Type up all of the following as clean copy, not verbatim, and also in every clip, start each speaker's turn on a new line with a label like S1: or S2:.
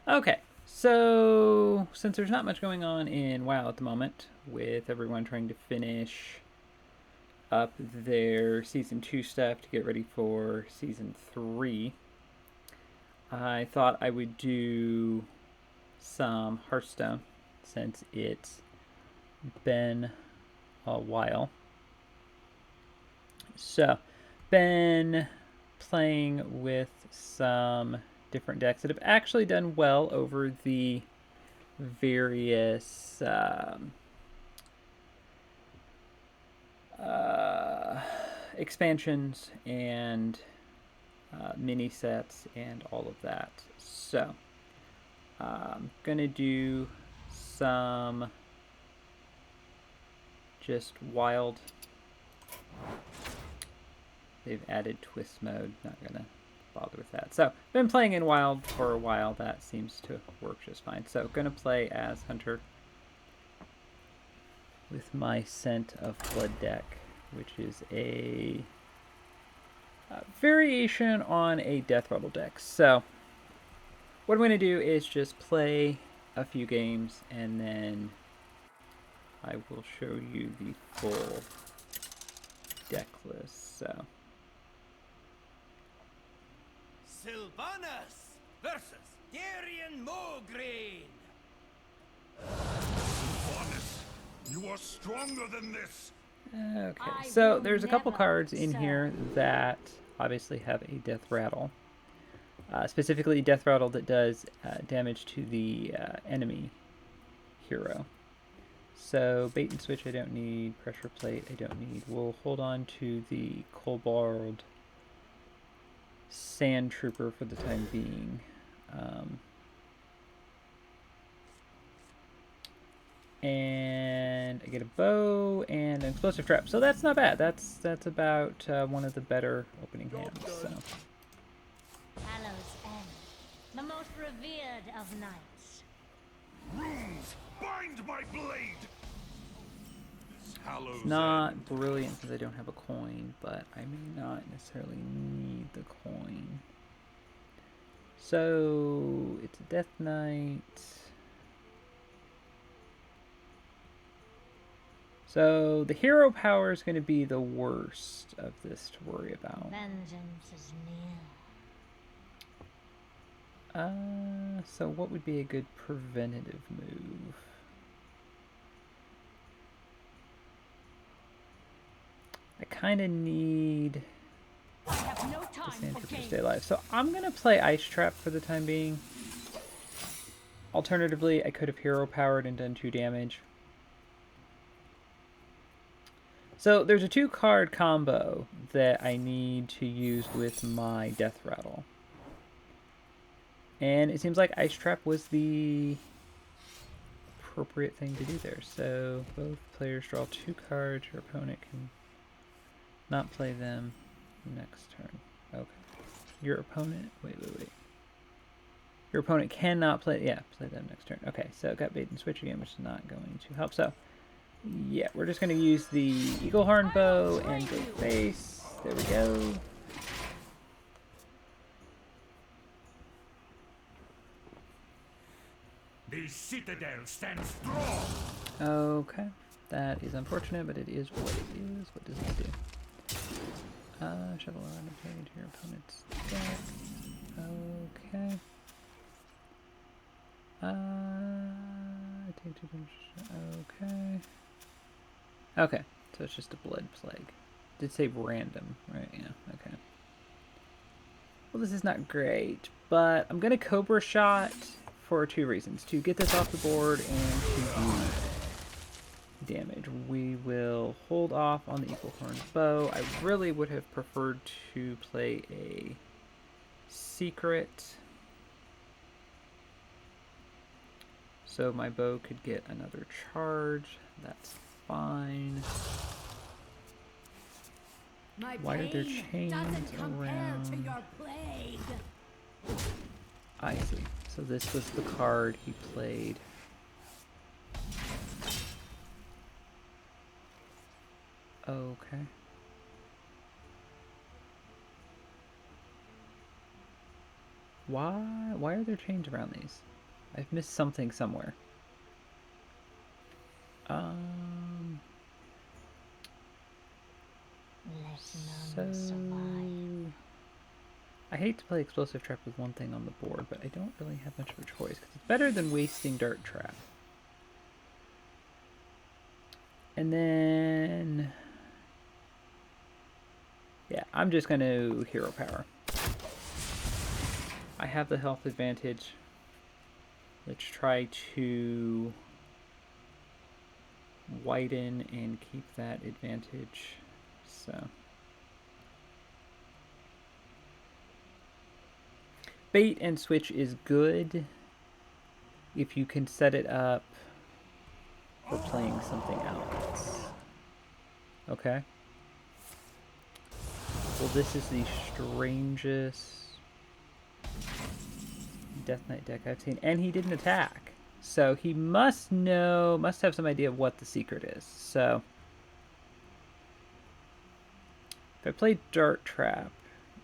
S1: Okay, so since there's not much going on in WoW at the moment, with everyone trying to finish up their Season 2 stuff to get ready for Season 3, I thought I would do some Hearthstone since it's been a while. So, been playing with some different decks that have actually done well over the various expansions and mini sets and all of that. So, I'm gonna do some just wild. They've added twist mode. Not gonna bother with that. So, been playing in wild for a while. That seems to work just fine. So, gonna play as Hunter with my Scent of Blood deck, which is a variation on a Deathrattle deck. So, what I'm going to do is just play a few games and then I will show you the full deck list. So,
S2: Sylvanas versus Darian Mograine.
S3: Honest, you are stronger than this.
S1: okay, so there's a couple cards in here that obviously have a Deathrattle. Specifically, Deathrattle that does damage to the enemy hero. So, Bait and Switch I don't need, Pressure Plate I don't need. We'll hold on to the Kobold Sand Trooper for the time being. And I get a bow and an explosive trap. So that's not bad. That's about one of the better opening hands. So.
S4: Hallows End, the most revered of knights.
S3: Runes, bind my blade.
S1: It's not brilliant because I don't have a coin, but I may not necessarily need the coin. So it's a Death Knight. So the hero power is going to be the worst of this to worry about.
S4: Vengeance is near.
S1: So what would be a good preventative move? I kind of need
S4: I have no
S1: the
S4: time
S1: Sand
S4: for
S1: Trooper to
S4: games.
S1: stay alive. So I'm going to play Ice Trap for the time being. Alternatively, I could have hero powered and done 2 damage. So there's a 2-card combo that I need to use with my Deathrattle. And it seems like Ice Trap was the appropriate thing to do there. So both players draw 2 cards. Your opponent can not play them next turn. Okay. Your opponent... Wait. Your opponent cannot play... Yeah, play them next turn. Okay, so got Bait and Switch again, which is not going to help. So... yeah, we're just going to use the Eagle Horn Bow and go face. There we go.
S3: The citadel stands strong.
S1: Okay. That is unfortunate, but it is what it is. What does it do? Shuffle on the page to your opponent's deck. Okay. Take 2 damage. Okay. Okay, so it's just a Blood Plague. Did say random, right? Yeah, okay. Well, this is not great, but I'm going to Cobra Shot for 2 reasons. To get this off the board and to do damage. We will hold off on the Eagle Horn Bow. I really would have preferred to play a Secret, so my bow could get another charge. That's fine.
S4: My
S1: Why are there
S4: pain
S1: chains
S4: doesn't compare to
S1: around?
S4: your plague.
S1: I see. So this was the card he played. Okay. Why are there chains around these? I've missed something somewhere.
S4: Let none survive.
S1: I hate to play Explosive Trap with one thing on the board, but I don't really have much of a choice, because it's better than wasting Dart Trap. And then... yeah, I'm just going to Hero Power. I have the health advantage. Let's try to widen and keep that advantage. So... bait and switch is good if you can set it up for playing something else. Okay. Well, this is the strangest Death Knight deck I've seen, and he didn't attack. So he must have some idea of what the secret is. So if I play Dart Trap,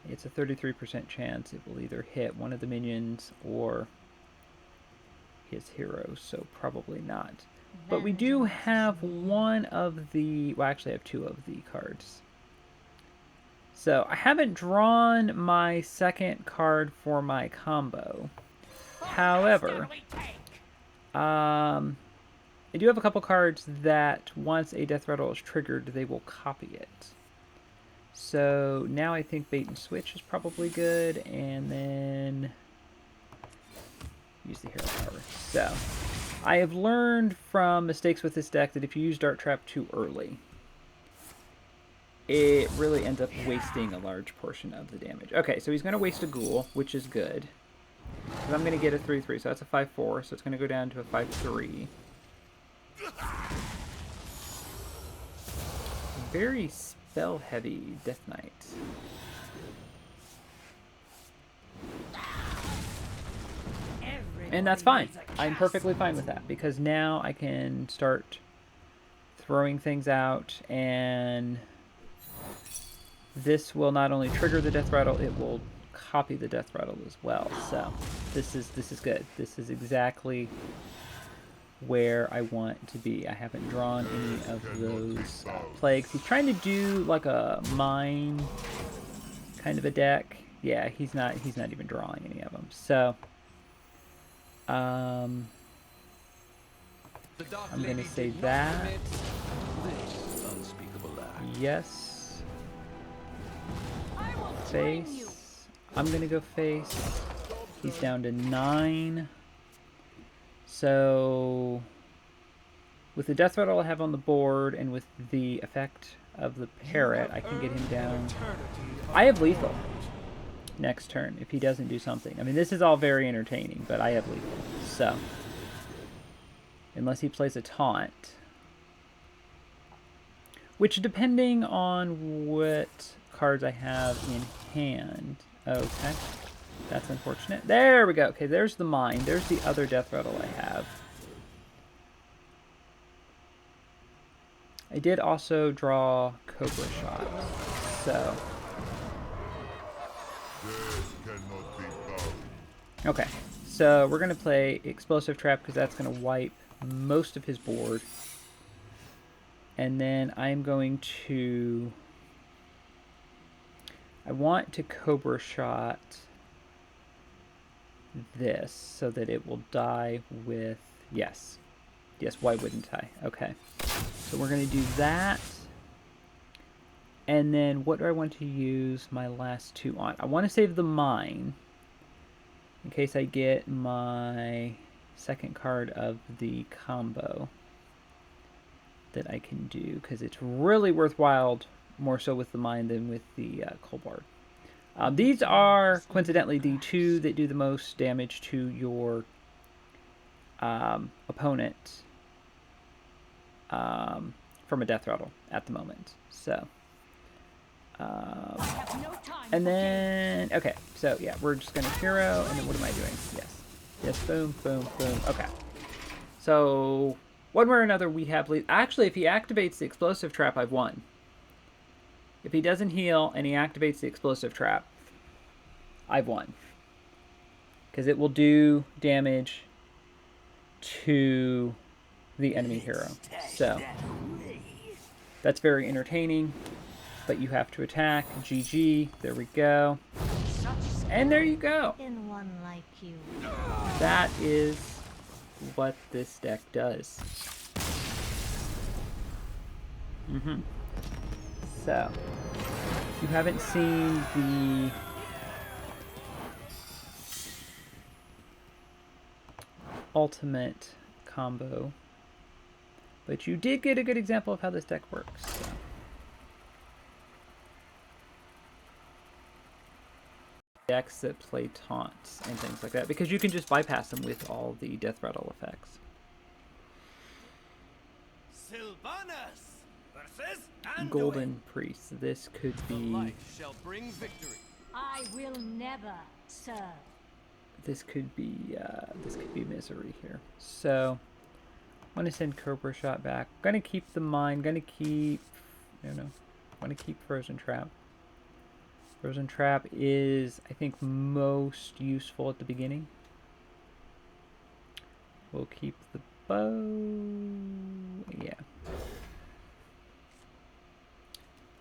S1: it's a 33% chance it will either hit one of the minions or his hero, so probably not. But we do have one of the... well, actually I have two of the cards. So I haven't drawn my second card for my combo. However, I do have a couple cards that once a Deathrattle is triggered, they will copy it. So now I think bait and switch is probably good, and then use the hero power. So I have learned from mistakes with this deck that if you use Dart Trap too early, it really ends up wasting a large portion of the damage. Okay, so he's going to waste a ghoul, which is good. Because I'm going to get a 3/3, so that's a 5/4, so it's going to go down to a 5/3. Very spell-heavy Death Knight. And that's fine. I'm perfectly fine with that, because now I can start throwing things out, and this will not only trigger the Deathrattle, it will copy the Deathrattle as well. So this is good. This is exactly where I want to be. I haven't drawn any of those plagues. He's trying to do like a mine kind of a deck. Yeah, he's not even drawing any of them. So I'm gonna say that. Yes. Face. I'm gonna go face. He's down to 9. So with the Deathrattle I have on the board, and with the effect of the Parrot, I can get him down. I have lethal next turn if he doesn't do something. I mean, this is all very entertaining, but I have lethal. So unless he plays a taunt, which, depending on what cards I have in hand. Okay. That's unfortunate. There we go. Okay, there's the mine. There's the other Deathrattle I have. I did also draw Cobra Shot. So. Okay. So we're going to play Explosive Trap, because that's going to wipe most of his board. And then I'm going to... I want to Cobra Shot this so that it will die with... yes. Yes, why wouldn't I? Okay. So we're going to do that. And then what do I want to use my last two on? I want to save the mine in case I get my second card of the combo that I can do, because it's really worthwhile, more so with the mine than with the Colbard. These are, coincidentally, the two that do the most damage to your opponent from a Deathrattle at the moment. So, and then, okay, so yeah, we're just going to hero, and then what am I doing? Yes. Yes, boom, boom, boom. Okay. So, one way or another, we have... actually, if he activates the Explosive Trap, I've won. If he doesn't heal and he activates the Explosive Trap, I've won. Because it will do damage to the enemy hero. So that's very entertaining, but you have to attack. GG. There we go. And there you go.
S4: In one like you.
S1: That is what this deck does. So, you haven't seen the ultimate combo, but you did get a good example of how this deck works. So. Decks that play taunts and things like that, because you can just bypass them with all the Deathrattle effects.
S2: Sylvanas versus Anduin.
S1: Golden Priest. This could be.
S2: Light shall bring victory.
S4: I will never serve.
S1: This could be misery here. So, I'm gonna send Cobra Shot back. Gonna keep the mine. Gonna keep. Gonna keep Frozen Trap. Frozen Trap is, I think, most useful at the beginning. We'll keep the bow. Yeah.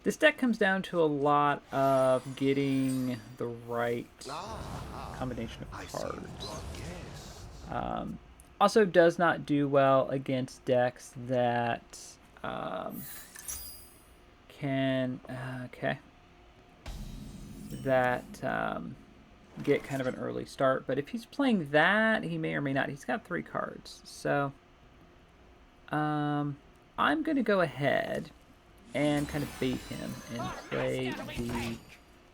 S1: This deck comes down to a lot of getting the right combination of cards. Also does not do well against decks that get kind of an early start. But if he's playing that, he may or may not. He's got 3 cards. So I'm going to go ahead and kind of bait him and play the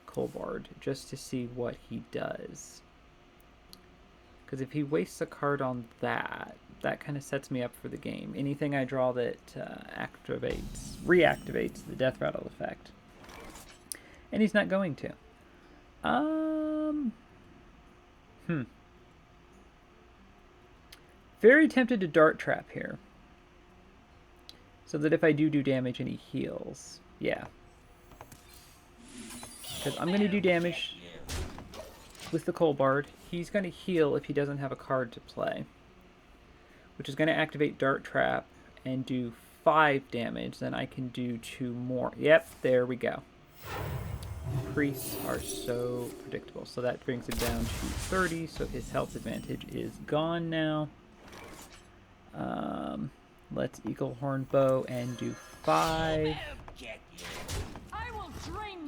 S1: Colbard just to see what he does. Because if he wastes a card on that, that kind of sets me up for the game. Anything I draw that reactivates the Deathrattle effect. And he's not going to. Very tempted to Dart Trap here. So that if I do damage and he heals. Yeah. Because I'm going to do damage with the Colbard. He's going to heal if he doesn't have a card to play. Which is going to activate Dart Trap and do 5 damage. Then I can do 2 more. Yep, there we go. Priests are so predictable. So that brings him down to 30. So his health advantage is gone now. Let's Eagle Horn Bow and do 5.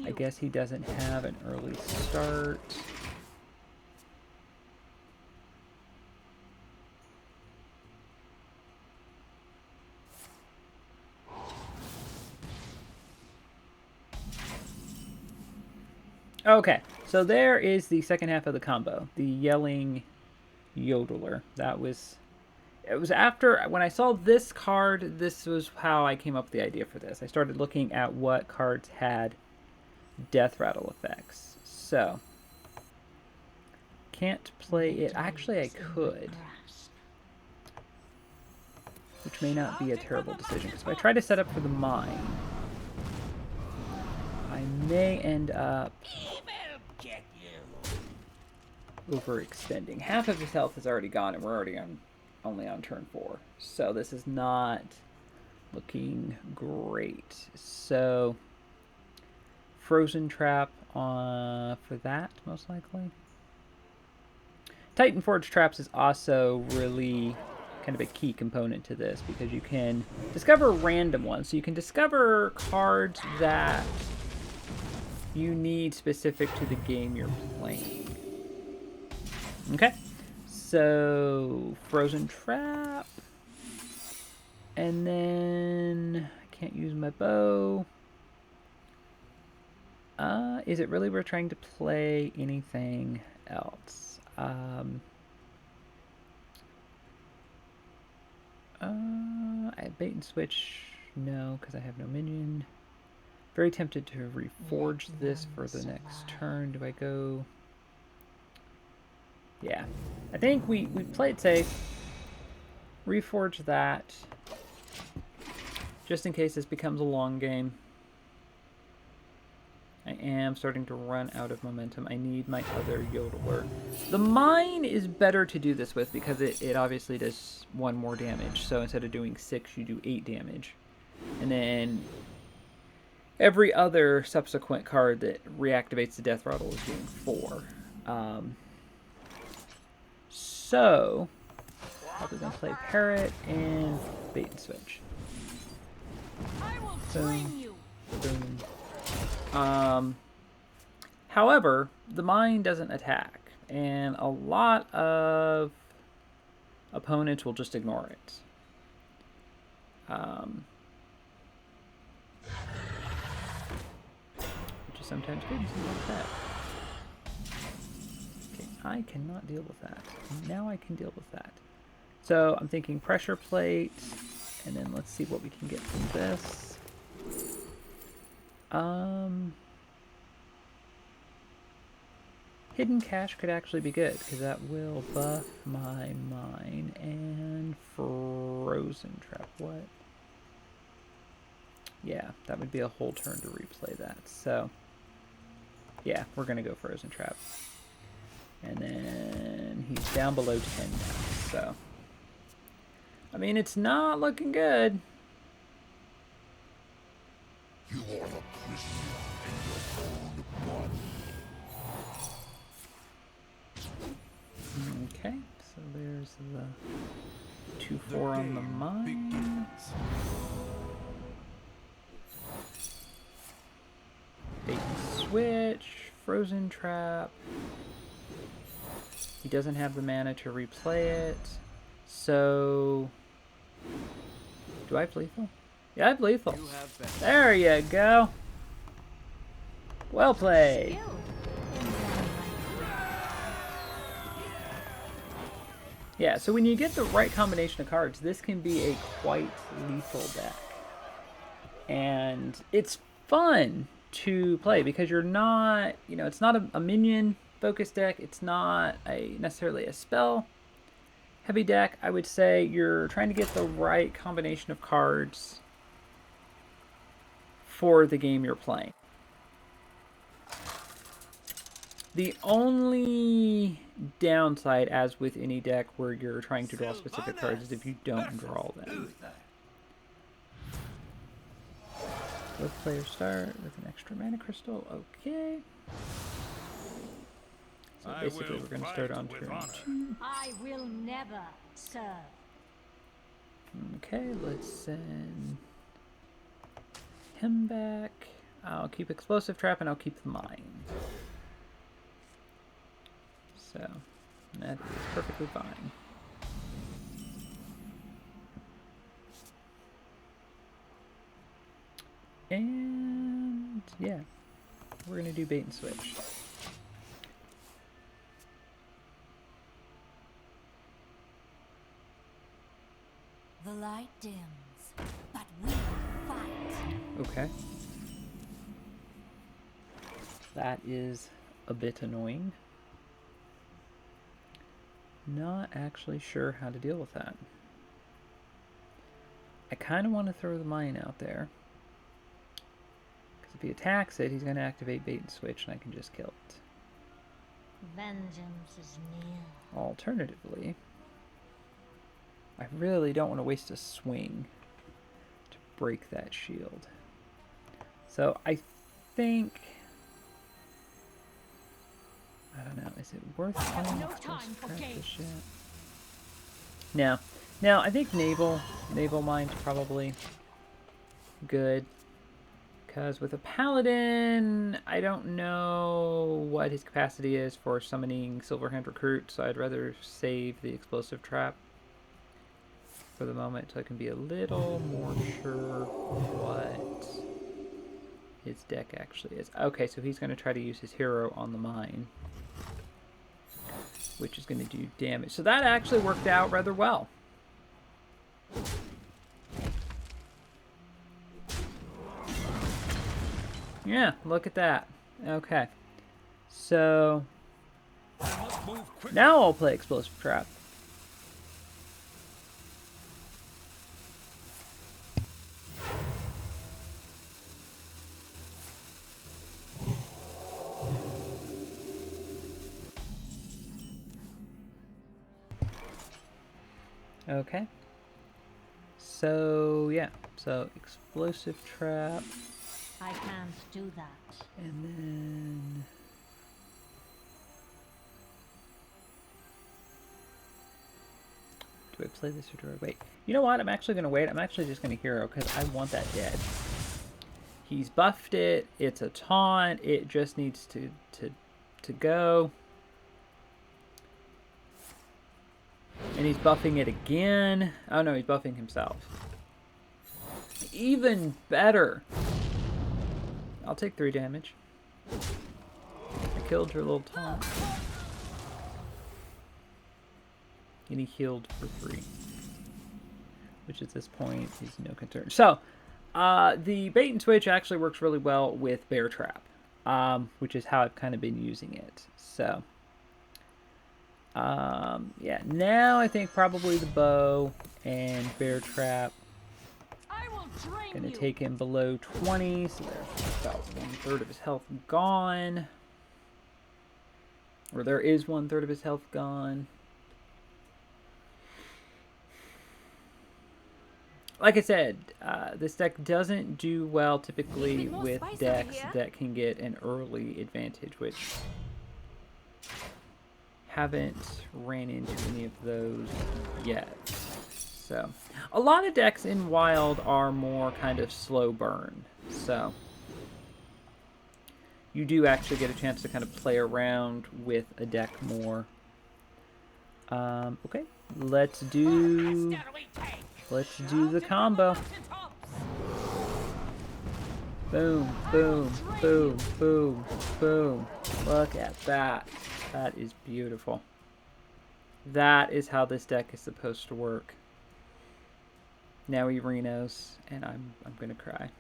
S1: I guess he doesn't have an early start. Okay, so there is the second half of the combo, the Yelling Yodeler. It was after, when I saw this card, this was how I came up with the idea for this. I started looking at what cards had Deathrattle effects. So, can't play it. Actually, I could. Which may not be a terrible decision. Because if I try to set up for the mine, I may end up overextending. Half of his health is already gone, and we're already only on turn 4. So this is not looking great. So Frozen Trap for that, most likely. Titan Forge Traps is also really kind of a key component to this, because you can discover random ones. So you can discover cards that you need specific to the game you're playing. Okay. So, Frozen Trap. And then I can't use my bow. Is it really worth trying to play anything else? I bait and switch, no, because I have no minion. Very tempted to reforge this for the next turn. Do I go? Yeah. I think we play it safe. Reforge that. Just in case this becomes a long game. I am starting to run out of momentum. I need my other Yodeler. The Mine is better to do this with because it obviously does 1 more damage. So instead of doing 6, you do 8 damage. And then every other subsequent card that reactivates the Deathrattle is doing 4. So, probably going to play Parrot and Bait and Switch.
S4: I will
S1: Boom.
S4: train you.
S1: Boom. However, the Mine doesn't attack, and a lot of opponents will just ignore it. Which is sometimes good and sometimes bad. Okay, I cannot deal with that. Now I can deal with that. So I'm thinking Pressure Plate, and then let's see what we can get from this. Hidden Cache could actually be good, because that will buff my Mine and Frozen Trap. What? Yeah, that would be a whole turn to replay that. So, yeah, we're going to go Frozen Trap. And then he's down below 10 now, so. I mean, it's not looking good.
S3: You are a prisoner in your own blood.
S1: Okay, so there's the 2-4 on the Mine. Bait and Switch, Frozen Trap. He doesn't have the mana to replay it. So, do I have lethal? Yeah, I have lethal.
S2: You have been.
S1: There you go. Well played.
S4: Skill.
S1: Yeah, so when you get the right combination of cards, this can be a quite lethal deck. And it's fun to play because you're not, you know, it's not a minion focused deck. It's not necessarily a spell heavy deck. I would say you're trying to get the right combination of cards for the game you're playing. The only downside, as with any deck where you're trying to draw specific cards, is if you don't draw them. Both players start with an extra mana crystal. Okay. So basically we're going to start on turn 2.
S4: I will never serve.
S1: Okay, let's send him back. I'll keep Explosive Trap and I'll keep the Mine. So, that is perfectly fine. And, yeah, we're going to do Bait and Switch.
S4: The light dims, but we will fight.
S1: Okay. That is a bit annoying. Not actually sure how to deal with that. I kind of want to throw the Mine out there. Because if he attacks it, he's going to activate Bait and Switch and I can just kill it.
S4: Vengeance is near.
S1: Alternatively, I really don't want to waste a swing to break that shield. So I think... I don't know. Is it worth playing
S4: no
S1: Explosive
S4: time for
S1: Trap
S4: games.
S1: this yet? No. Now, I think Naval Mine's probably good. Because with a Paladin, I don't know what his capacity is for summoning Silverhand Recruit, so I'd rather save the Explosive Trap for the moment so I can be a little more sure what his deck actually is. Okay, so he's going to try to use his hero on the Mine, which is going to do damage. So that actually worked out rather well. Yeah, look at that. Okay. So now I'll play Explosive Trap. Okay. So, yeah. So, explosive trap.
S4: I can't do that.
S1: And then... do I play this or do I wait? You know what? I'm actually going to wait. I'm actually just going to hero because I want that dead. He's buffed it. It's a taunt. It just needs to go. And he's buffing it again. Oh no, he's buffing himself. Even better. I'll take 3 damage. I killed your little taunt. And he healed for 3. Which at this point is no concern. So, the bait and switch actually works really well with Bear Trap. Which is how I've kind of been using it. So, yeah. Now I think probably the bow and Bear Trap. Gonna take him below 20, so there's about 1/3 of his health gone. Or there is 1/3 of his health gone. Like I said, this deck doesn't do well typically with decks that can get an early advantage, which haven't ran into any of those yet. So, a lot of decks in Wild are more kind of slow burn. So, you do actually get a chance to kind of play around with a deck more. Okay, let's do the combo. Boom, boom, boom, boom, boom. Look at that. That is beautiful. That is how this deck is supposed to work. Now he Renos, and I'm gonna cry.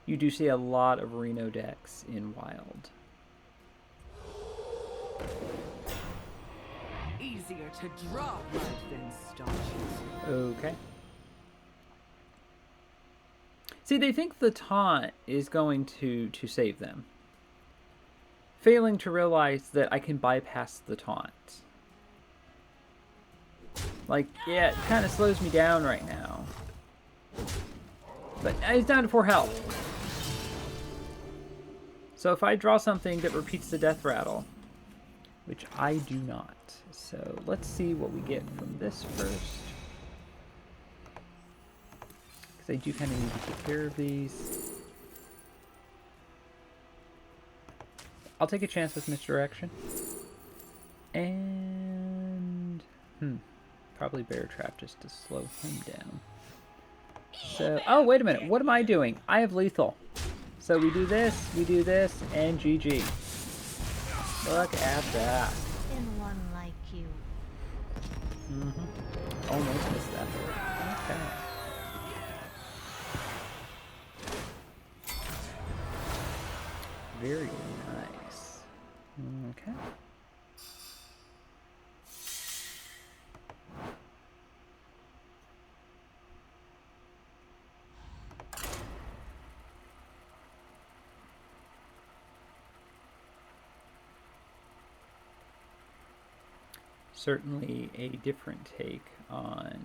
S1: You do see a lot of Reno decks in Wild.
S5: Easier to draw blood than staunch it.
S1: Okay. See, they think the taunt is going to save them. Failing to realize that I can bypass the taunt. Like, yeah, it kind of slows me down right now. But he's down to 4 health. So if I draw something that repeats the Deathrattle, which I do not. So let's see what we get from this first. Because I do kind of need to take care of these. I'll take a chance with Misdirection. And... probably Bear Trap just to slow him down. So, oh, wait a minute. What am I doing? I have Lethal. So we do this, and GG. Look at that.
S4: In one like you.
S1: Almost missed that. Okay. Very nice. Okay. Certainly a different take on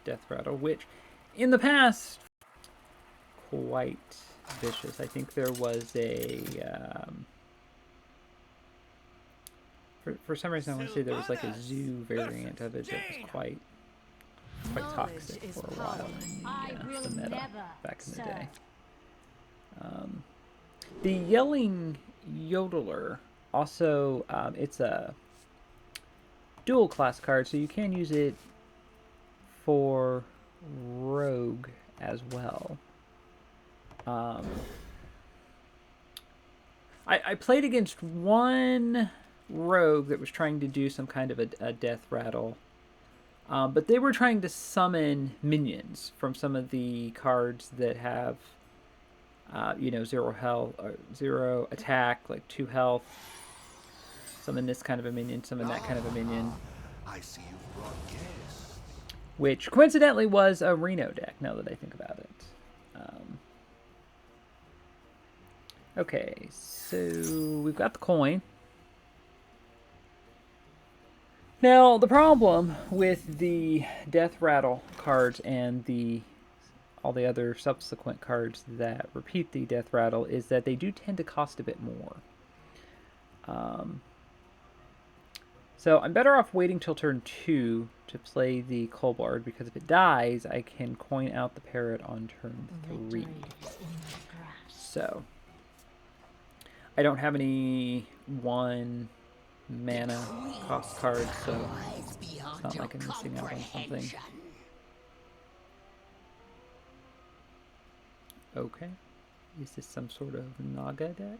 S1: Deathrattle, which in the past quite vicious. I think there was a for some reason I want to say there was like a zoo variant of it that was quite toxic for a while in the meta back in the day. The Yelling Yodeler also it's a dual class card, so you can use it for rogue as well. I played against one rogue that was trying to do some kind of a death rattle, but they were trying to summon minions from some of the cards that have 0 health or 0 attack, like 2 health. Summon this kind of a minion, summon that kind of a minion.
S3: I see you've brought guests.
S1: Which coincidentally was a Reno deck, now that I think about it. Okay, so we've got the coin. Now, the problem with the Deathrattle cards and all the other subsequent cards that repeat the Deathrattle is that they do tend to cost a bit more. So I'm better off waiting till turn 2 to play the Kobold, because if it dies, I can coin out the parrot on turn 3. So I don't have any 1 mana cost cards, so it's not like I'm missing out on something. Okay. Is this some sort of Naga deck?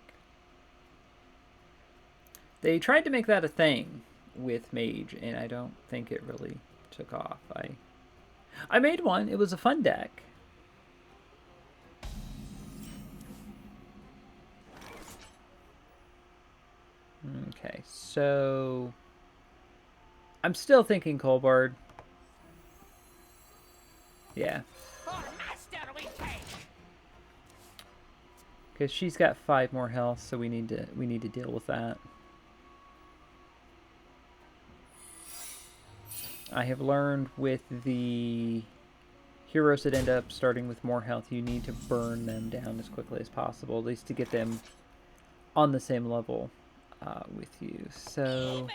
S1: They tried to make that a thing with Mage, and I don't think it really took off. I made one. It was a fun deck. Okay, so I'm still thinking Kobold. Yeah. Because she's got 5 more health, so we need to deal with that. I have learned with the heroes that end up starting with more health, you need to burn them down as quickly as possible, at least to get them on the same level with you. So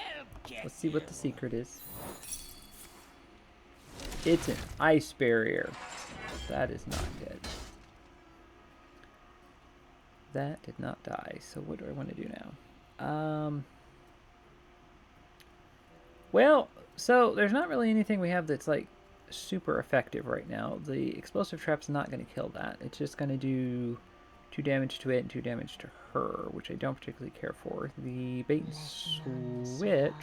S1: let's see what the secret is. It's an ice barrier. That is not good. That did not die. So what do I want to do now? Well, so there's not really anything we have that's like super effective right now. The explosive trap's not going to kill that. It's just going to do 2 damage to it and 2 damage to her, which I don't particularly care for. The bait and switch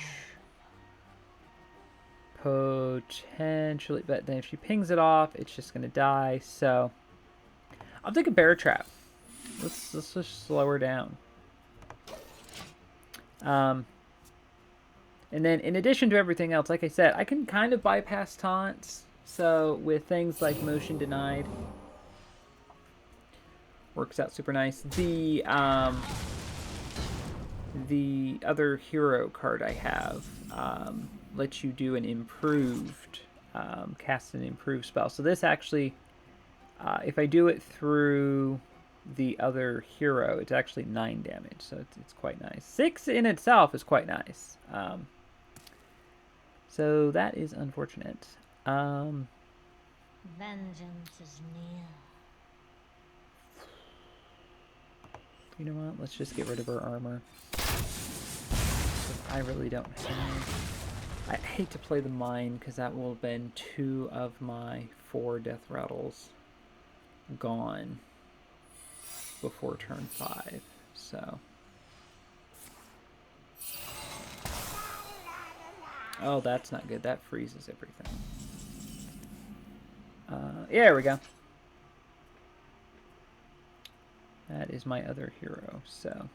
S1: potentially, but then if she pings it off, it's just going to die. So I'll take a bear trap. Let's just slow her down. And then in addition to everything else, like I said, I can kind of bypass taunts. So with things like motion denied, works out super nice. The other hero card I have lets you do an improved, cast an improved spell. So this actually, if I do it through the other hero, it's actually 9 damage, so it's quite nice. 6 in itself is quite nice. So that is unfortunate.
S4: Vengeance is near.
S1: You know what? Let's just get rid of her armor. I really don't have... I hate to play the mine, because that will have been 2 of my 4 Deathrattles gone before turn 5. So... Oh, that's not good. That freezes everything. Yeah, there we go. That is my other hero, so...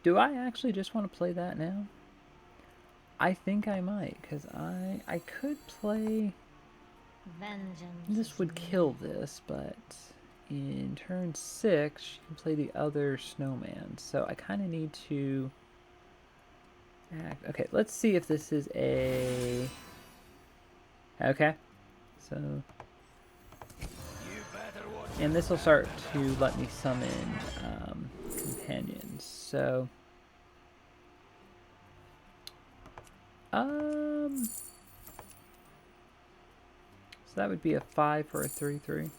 S1: Do I actually just want to play that now? I think I might, because I could play...
S4: Vengeance.
S1: This would kill this, but... In turn 6, she can play the other snowman. So I kind of need to act. Okay, let's see if this is a... Okay. So... And this will start to let me summon companions. So... So that would be a 5 for a 3/3.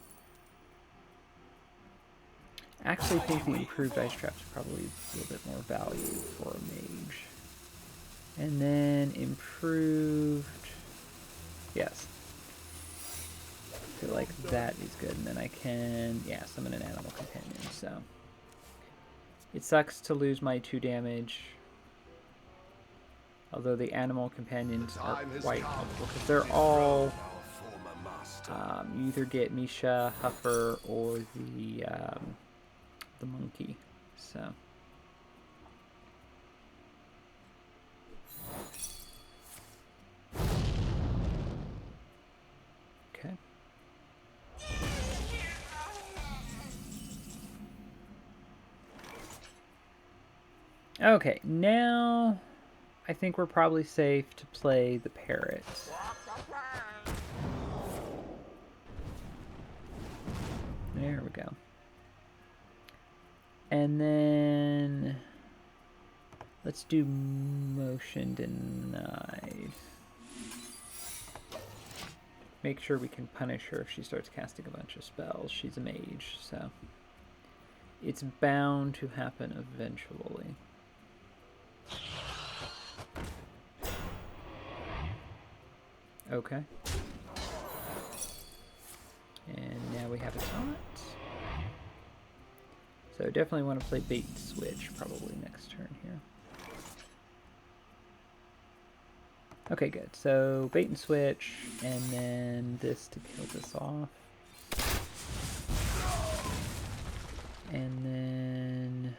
S1: I actually think the improved ice trap is probably a little bit more value for a mage. And then improved... Yes. I feel like that is good. And then I can, yeah, summon an animal companion. So it sucks to lose my 2 damage. Although the animal companions are quite helpful, because they're all... you either get Misha, Huffer, or the monkey, so... Okay. Okay, now I think we're probably safe to play the parrot. There we go. And then let's do motion denied. Make sure we can punish her if she starts casting a bunch of spells. She's a mage, so it's bound to happen eventually. Okay. And now we have a taunt. So definitely want to play bait and switch probably next turn here. Okay, good. So bait and switch, and then this to kill this off. And then...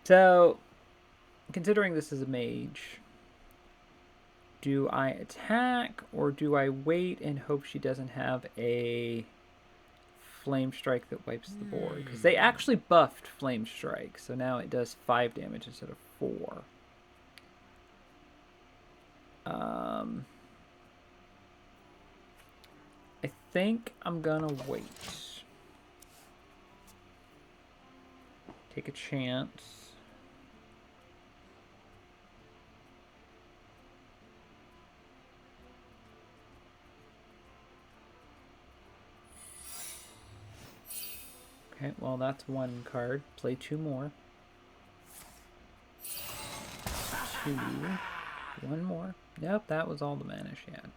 S1: So, considering this is a mage, do I attack or do I wait and hope she doesn't have a Flame Strike that wipes the board? Because they actually buffed Flame Strike, so now it does 5 damage instead of 4. I think I'm gonna wait. Take a chance. Okay, well that's one card. Play 2 more. 2. 1 more. Nope, that was all the mana she had.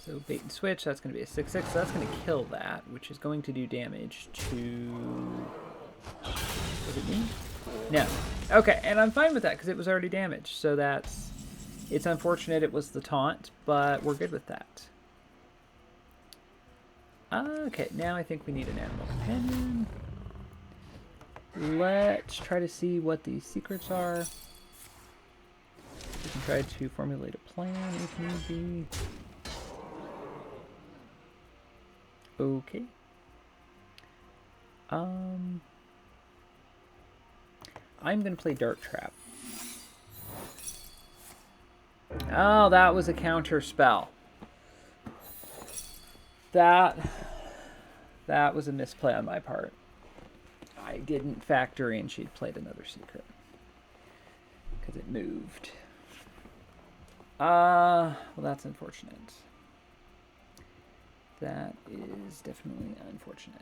S1: So bait and switch, that's going to be a 6/6, so that's going to kill that, which is going to do damage to... Was it me? No. Okay, and I'm fine with that because it was already damaged, so that's... It's unfortunate it was the taunt, but we're good with that. Okay, now I think we need an animal companion. Let's try to see what these secrets are. We can try to formulate a plan if need be. Okay. I'm gonna play Dart Trap. Oh, that was a counter spell. That was a misplay on my part. I didn't factor in she'd played another secret. Because it moved. Well, that's unfortunate. That is definitely unfortunate.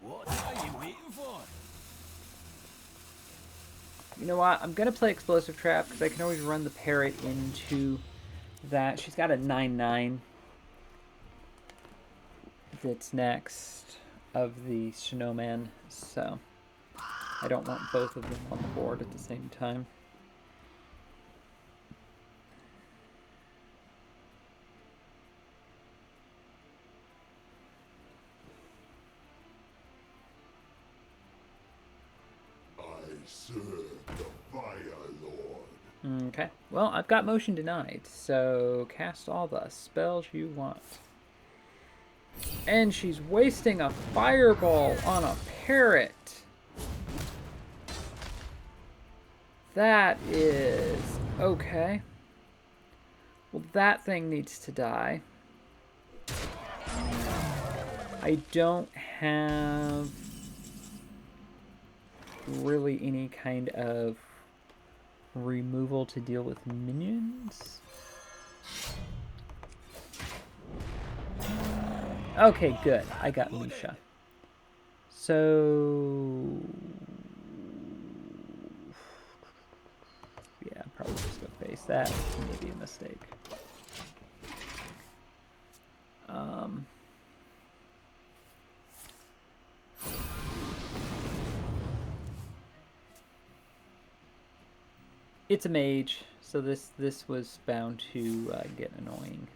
S2: What are you waiting for?
S1: You know what? I'm going to play Explosive Trap because I can always run the parrot into that. She's got a 9/9 that's next of the Snowman, so I don't want both of them on the board at the same time.
S3: Serve the Fire Lord.
S1: Okay, well, I've got motion denied, so cast all the spells you want. And she's wasting a fireball on a parrot. That is... okay. Well, that thing needs to die. I don't have really any kind of removal to deal with minions. Okay, good. I got Misha. So... yeah, probably just go face that. Maybe a mistake. It's a mage, so this was bound to get annoying.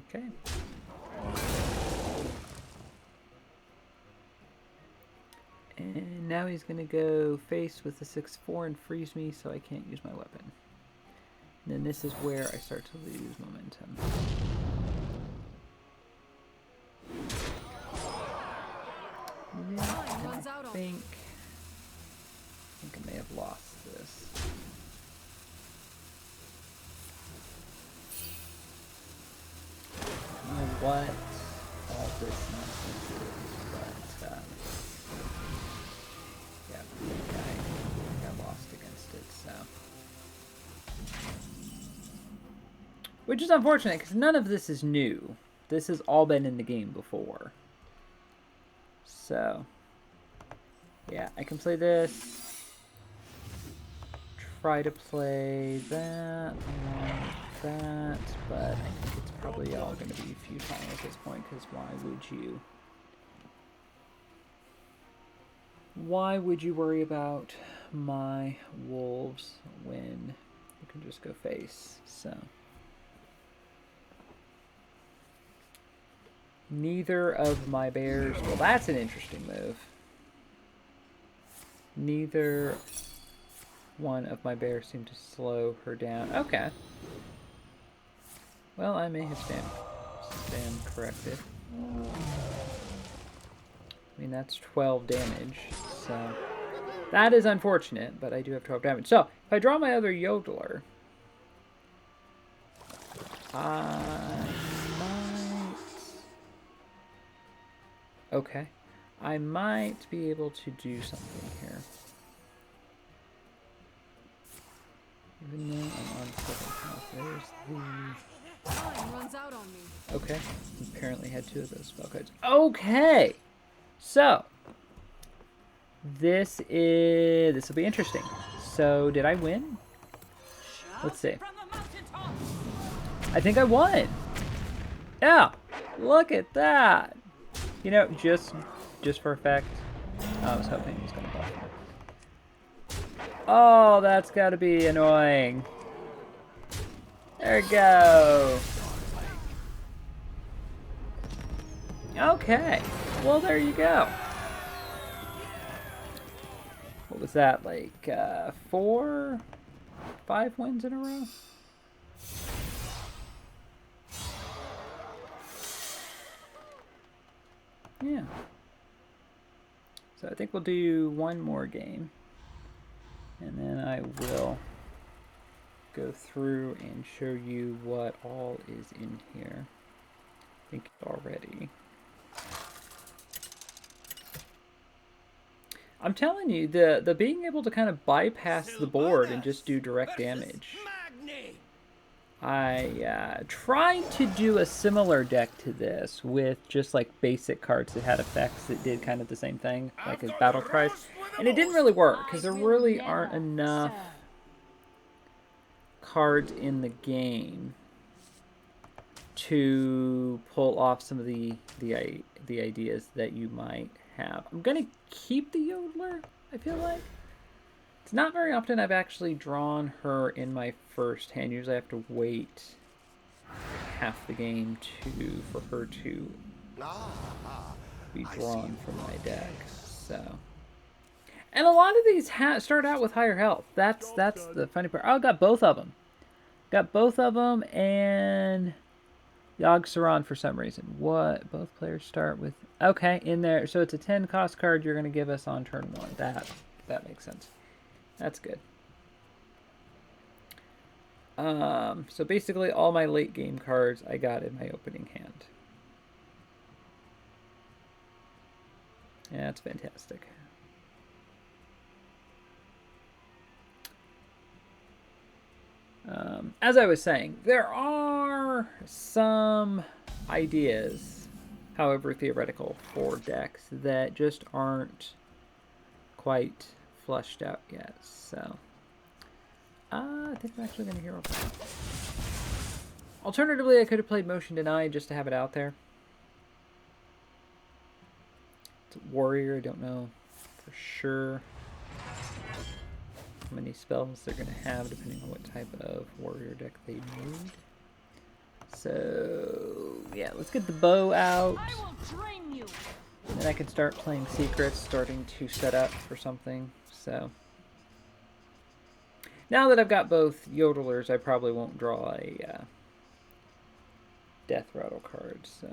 S1: Okay. And now he's going to go face with the 6/4 and freeze me so I can't use my weapon. And then this is where I start to lose momentum. Yeah, and I think I may have lost this. I don't know what all this nonsense is, but yeah, I got lost against it, so. Which is unfortunate, because none of this is new. This has all been in the game before. So, yeah, I can play this. Try to play that, that, but I think it's probably all going to be futile at this point, because why would you worry about my wolves when you can just go face? So neither of my bears, well, that's an interesting move. Neither one of my bears seemed to slow her down. Okay. Well, I may have stand corrected. I mean, that's 12 damage, so that is unfortunate, but I do have 12 damage. So, if I draw my other Yodeler, I might... Okay. I might be able to do something here. Even though I'm on 7 health, there's the...
S5: Time runs out on me.
S1: Okay. Apparently had 2 of those spell cards. Okay! So, this will be interesting. So, did I win? Let's see. I think I won! Yeah! Look at that! You know, just for effect, I was hoping he was going to buff me. Oh, that's got to be annoying. There we go. Okay. Well, there you go. What was that, like 4, 5 wins in a row? Yeah. So I think we'll do one more game. And then I will go through and show you what all is in here. I think already. I'm telling you, the being able to kind of bypass the board and just do direct damage. I tried to do a similar deck to this with just like basic cards that had effects that did kind of the same thing, like as battle cries, and it didn't really work because there really aren't enough cards in the game to pull off some of the ideas that you might have. I'm gonna keep the Yodeler, I feel like. It's not very often I've actually drawn her in my first hand. Usually I have to wait half the game for her to be drawn from my deck. So, and a lot of these start out with higher health. That's the funny part. Oh, I got both of them. Got both of them, and Yogg Saron for some reason. What? Both players start with... Okay, in there. So it's a 10 cost card you're going to give us on turn 1. That makes sense. That's good. So basically all my late game cards I got in my opening hand. Yeah, that's fantastic. As I was saying, there are some ideas, however theoretical, for decks that just aren't quite flushed out yet. So, I think I'm actually going to hero play. Alternatively, I could have played Motion Denied just to have it out there. It's a warrior, I don't know for sure how many spells they're going to have depending on what type of warrior deck they need. So, yeah, let's get the bow out.
S4: I will train you.
S1: Then I can start playing secrets, starting to set up for something. So now that I've got both yodelers, I probably won't draw a Deathrattle card. So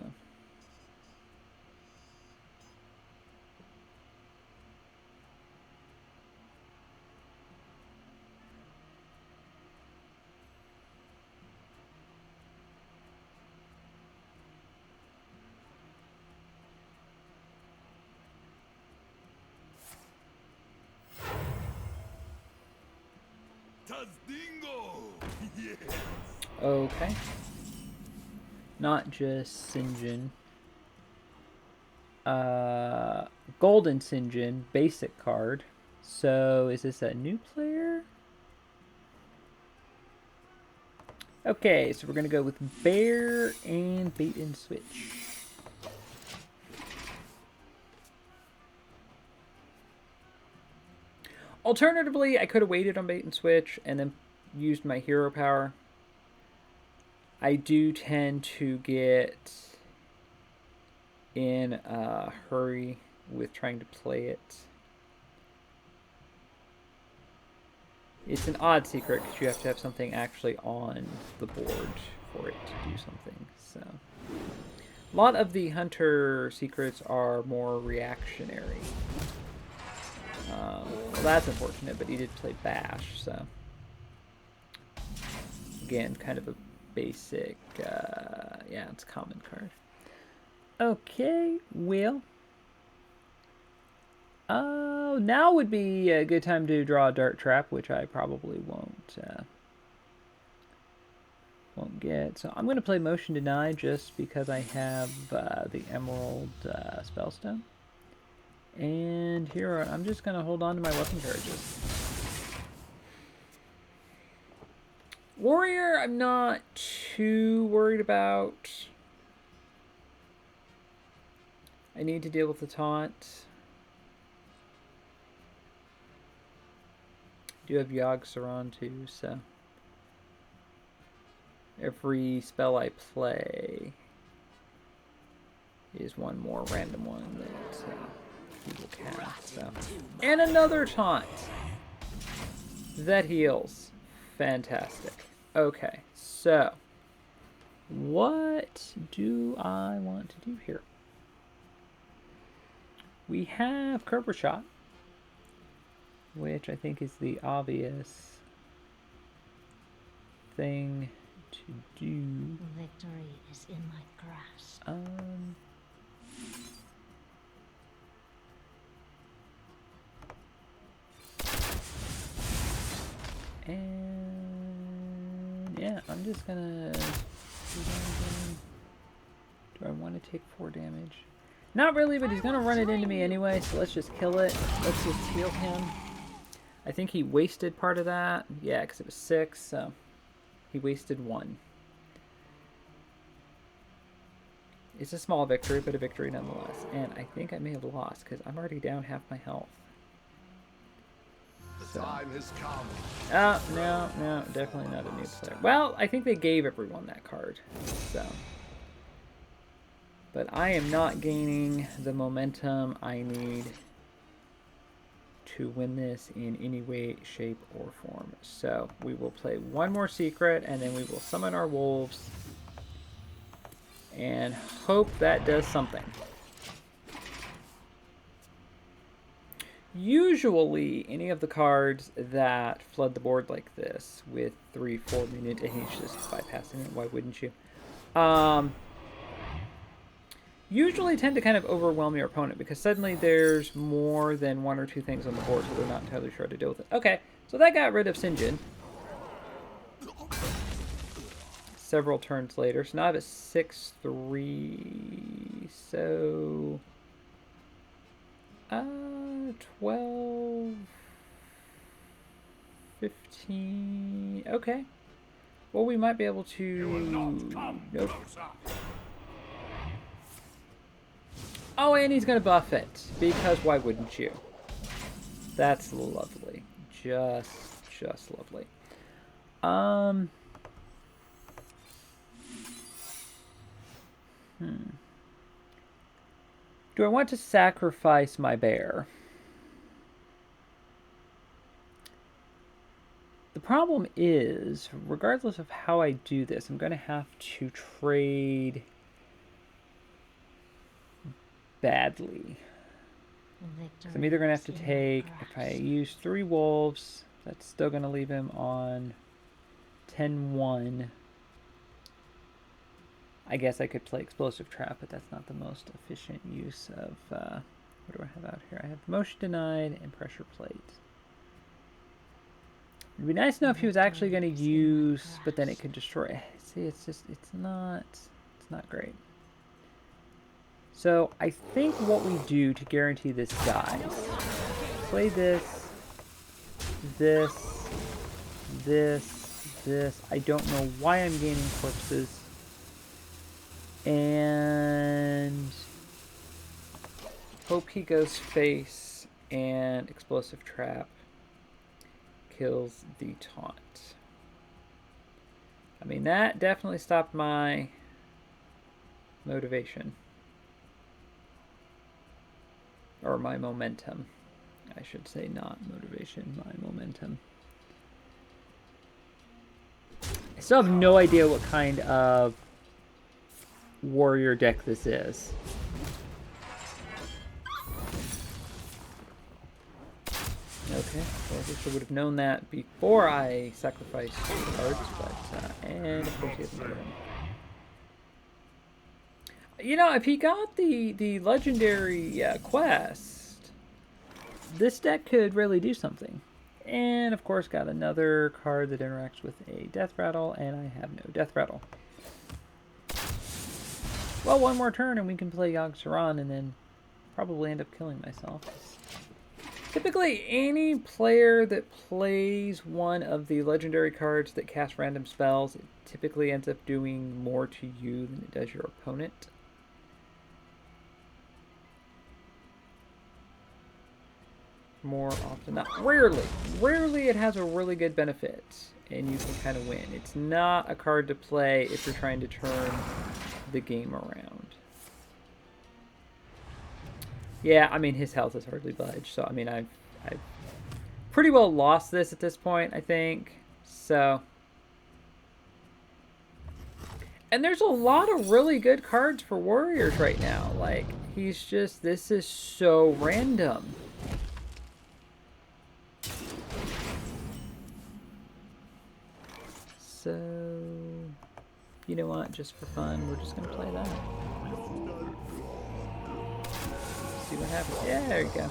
S3: Tazdingo! Yes!
S1: okay, not just Sinjin. Golden Sinjin, basic card. So is this a new player? Okay, so we're gonna go with Bear and Bait and Switch. Alternatively, I could have waited on Bait and Switch and then used my hero power. I do tend to get in a hurry with trying to play it. It's an odd secret because you have to have something actually on the board for it to do something. So a lot of the hunter secrets are more reactionary. Well, that's unfortunate, but he did play Bash, so again, kind of a basic, yeah, it's a common card. Okay, well, now would be a good time to draw a Dart Trap, which I probably won't get. So I'm going to play Motion Deny just because I have the Emerald Spellstone. And here, I'm just going to hold on to my weapon charges. Warrior, I'm not too worried about. I need to deal with the taunt. I do have Yogg-Saron too, so every spell I play is one more random one that he will cast. So. And another taunt that heals. Fantastic. Okay, so what do I want to do here? We have Cobra Shot, which I think is the obvious thing to do.
S4: Victory is in my grasp.
S1: And yeah, I'm just gonna do I want to take 4 damage? Not really, but he's gonna run it into me anyway, so let's just kill it. Let's just heal him. I think he wasted part of that. Yeah, because it was 6, so he wasted 1. It's a small victory, but a victory nonetheless. And I think I may have lost because I'm already down half my health.
S3: The time has come.
S1: Oh, no, definitely not a new player. Well, I think they gave everyone that card, so. But I am not gaining the momentum I need to win this in any way, shape, or form. So we will play one more secret, and then we will summon our wolves and hope that does something. Usually, any of the cards that flood the board like this with 3-4 minute, and he's just bypassing it, why wouldn't you? Usually tend to kind of overwhelm your opponent because suddenly there's more than 1 or 2 things on the board, so they're not entirely sure how to deal with it. Okay, so that got rid of Sinjin. Several turns later, so now I have a 6-3, so 12, 15, okay. Well, we might be able to, nope. Oh, and he's going to buff it, because why wouldn't you? That's lovely. Just lovely. Do I want to sacrifice my bear? The problem is, regardless of how I do this, I'm going to have to trade badly. I'm either going to have to take, if I use 3 wolves, that's still going to leave him on 10-1. I guess I could play Explosive Trap, but that's not the most efficient use of, what do I have out here? I have Motion Denied and Pressure Plate. It'd be nice to know if he was actually going to use, but then it could destroy. See, it's not great. So I think what we do to guarantee this dies, play this. I don't know why I'm gaining corpses. And hope he goes face and Explosive Trap kills the taunt. I mean, that definitely stopped my motivation. Or my momentum. I should say not motivation, my momentum. I still have no idea what kind of warrior deck this is. Okay, well, I wish I would have known that before I sacrificed cards, but, and of course he has another one. You know, if he got the legendary quest, this deck could really do something. And of course got another card that interacts with a Deathrattle, and I have no Deathrattle. Well, one more turn and we can play Yogg-Saron and then probably end up killing myself. Typically, any player that plays one of the legendary cards that cast random spells, it typically ends up doing more to you than it does your opponent. More often not. Rarely it has a really good benefit and you can kind of win. It's not a card to play if you're trying to turn the game around. Yeah, I mean, his health has hardly budged, so I mean, I've pretty well lost this at this point, I think. So, and there's a lot of really good cards for warriors right now. Like, he's just, this is so random. So, you know what? Just for fun, we're just gonna play that. See what happens. Yeah, there you go.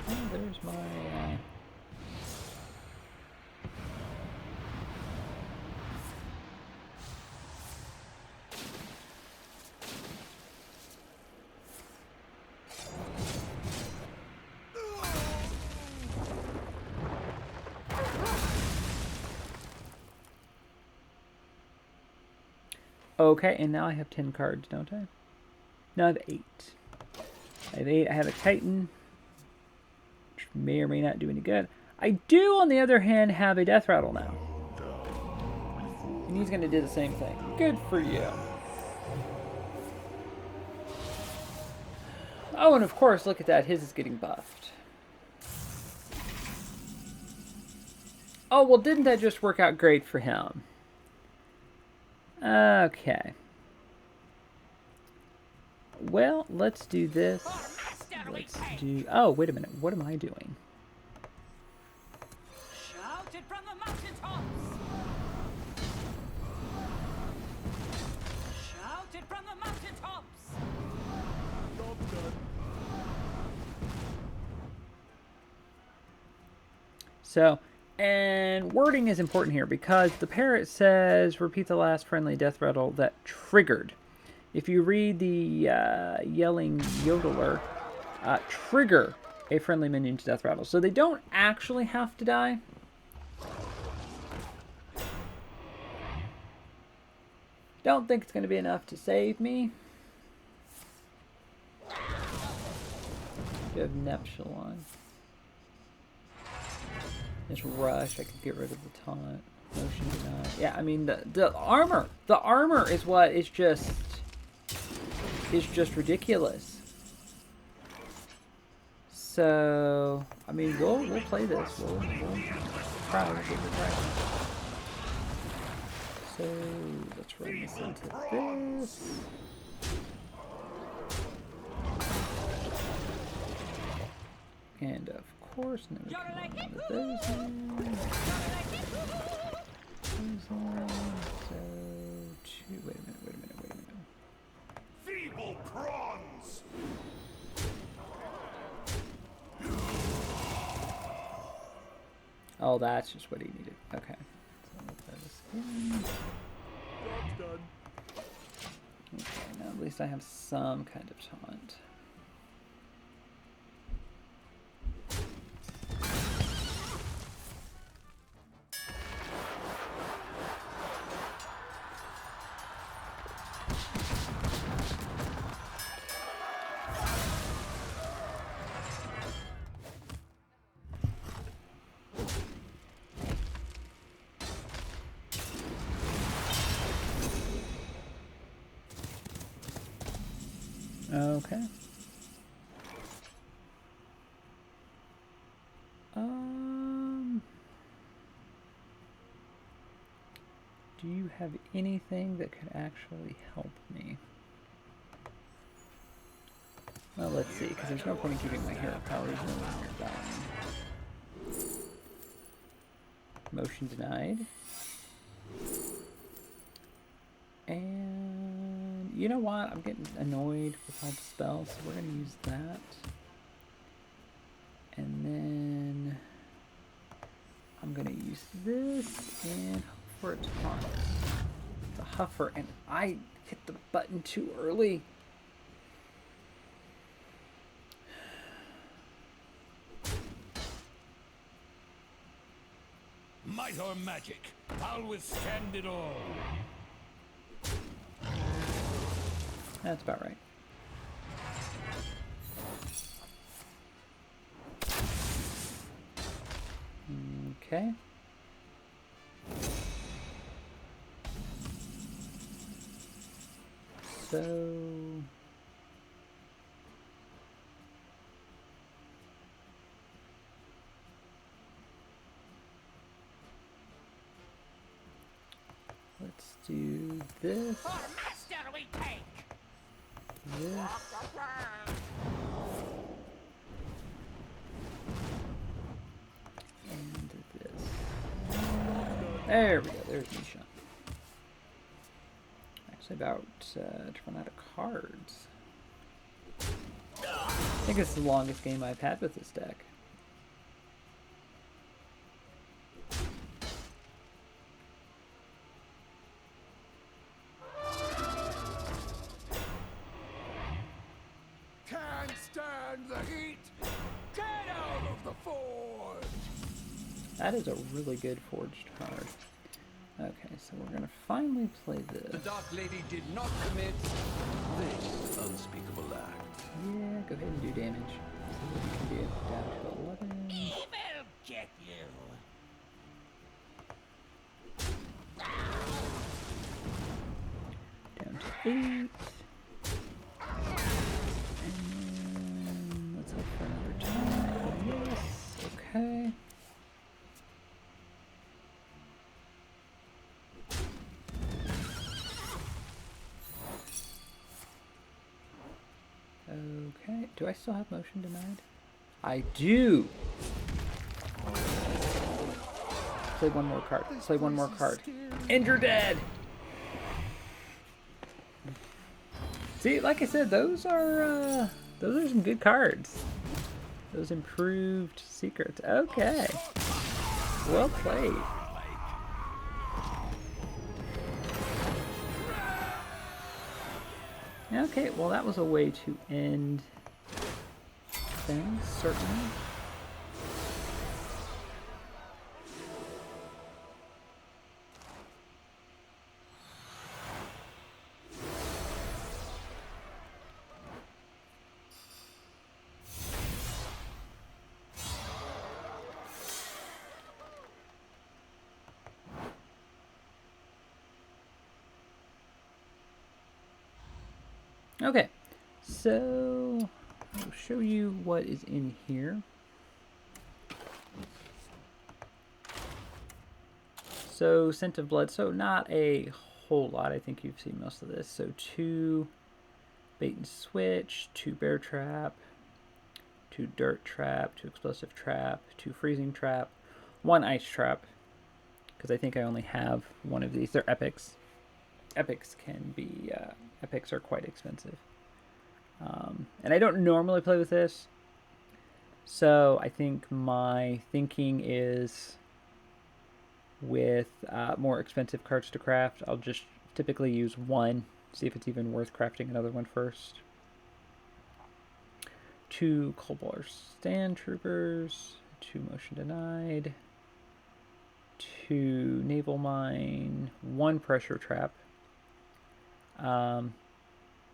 S1: Oh, there's my Okay, and now I have 10 cards, don't I? No, I have 8. I have 8. I have a Titan, which may or may not do any good. I do, on the other hand, have a Deathrattle now. And he's going to do the same thing. Good for you. Oh, and of course, look at that. His is getting buffed. Oh, well, didn't that just work out great for him? Okay. Well, let's do this. Let's do... Oh, wait a minute. What am I doing?
S5: Shout it from the mountaintops! Shout it from the mountaintops!
S1: So, and wording is important here because the parrot says, repeat the last friendly Deathrattle that triggered. If you read the yelling yodeler, trigger a friendly minion to Deathrattle. So they don't actually have to die. Don't think it's going to be enough to save me. You have Neptulon. This rush, I could get rid of the taunt. Motion denied. Yeah, I mean the armor. The armor is what is just ridiculous. So I mean we'll play this. We'll try. We'll give it a try. So let's run this into this. And of course, now we can run into those in. So two. Wait a minute.
S3: Feeble prawns!
S1: Oh, that's just what he needed. Okay. So we'll play this again.
S2: Job's done.
S1: Okay, now at least I have some kind of taunt. Okay. Do you have anything that could actually help me? Well, let's see, because there's no point in keeping my hero powers in there. Motion denied. And you know what? I'm getting annoyed with all the spells, so we're going to use that. And then I'm going to use this and hope for a taunt. The Huffer, and I hit the button too early.
S2: Might or magic, I'll withstand it all.
S1: That's about right. Okay. So let's do this.
S2: Master we take.
S1: This. And this. There we go. There's Nisha. Actually about to run out of cards. I think it's the longest game I've had with this deck.
S2: Can't stand the heat. Get out of the forge.
S1: That is a really good forged card. Okay, so we're gonna finally play this.
S2: The Dark Lady did not commit this unspeakable act.
S1: Yeah, go ahead and do damage. See what you can do. Down to 11.
S2: Evil get you.
S1: Down to 8. And then let's hope for another time. Yes. Okay. Okay. Do I still have motion denied? I do. Play one more card. Play one more card. And you're dead. See, like I said, those are some good cards. Those improved secrets. Okay. Well played. Okay, well that was a way to end things, certainly. Okay, so I'll show you what is in here. So, Scent of Blood. So, not a whole lot. I think you've seen most of this. So, 2 Bait and Switch, 2 Bear Trap, 2 Dirt Trap, 2 Explosive Trap, 2 Freezing Trap, 1 Ice Trap. Because I think I only have one of these. They're epics. Epics can be... epics are quite expensive. And I don't normally play with this. So, I think my thinking is... with more expensive cards to craft, I'll just typically use one, see if it's even worth crafting another one first. 2 Coldwater Stand Troopers, 2 Motion Denied, 2 Naval Mine, 1 Pressure Trap.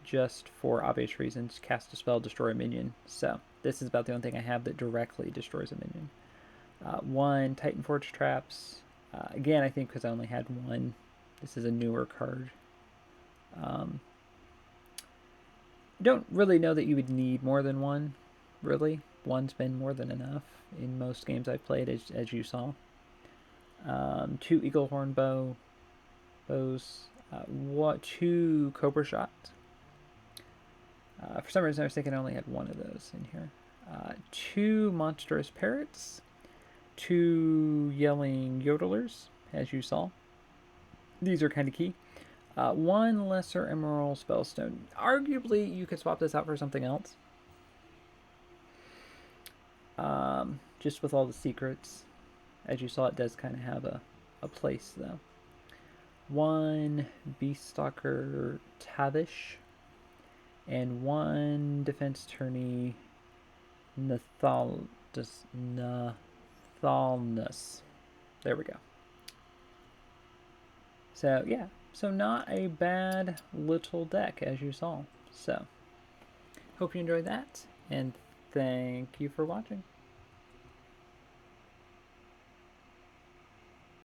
S1: Just for obvious reasons, cast a spell, destroy a minion. So this is about the only thing I have that directly destroys a minion. 1 Titan Forge Traps. Again, I think because I only had one. This is a newer card. Don't really know that you would need more than one, really. One's been more than enough in most games I've played, as you saw. 2 Eagle Horn bows. 2 Cobra Shot. For some reason, I was thinking I only had one of those in here. 2 Monstrous Parrots. 2 Yelling Yodelers, as you saw. These are kind of key. 1 Lesser Emerald Spellstone. Arguably, you could swap this out for something else. Just with all the secrets. As you saw, it does kind of have a place, though. 1 Beaststalker Tavish. And 1 Defense Tourney Nathalnus. There we go. So, yeah. So, not a bad little deck, as you saw. So, hope you enjoyed that. And thank you for watching.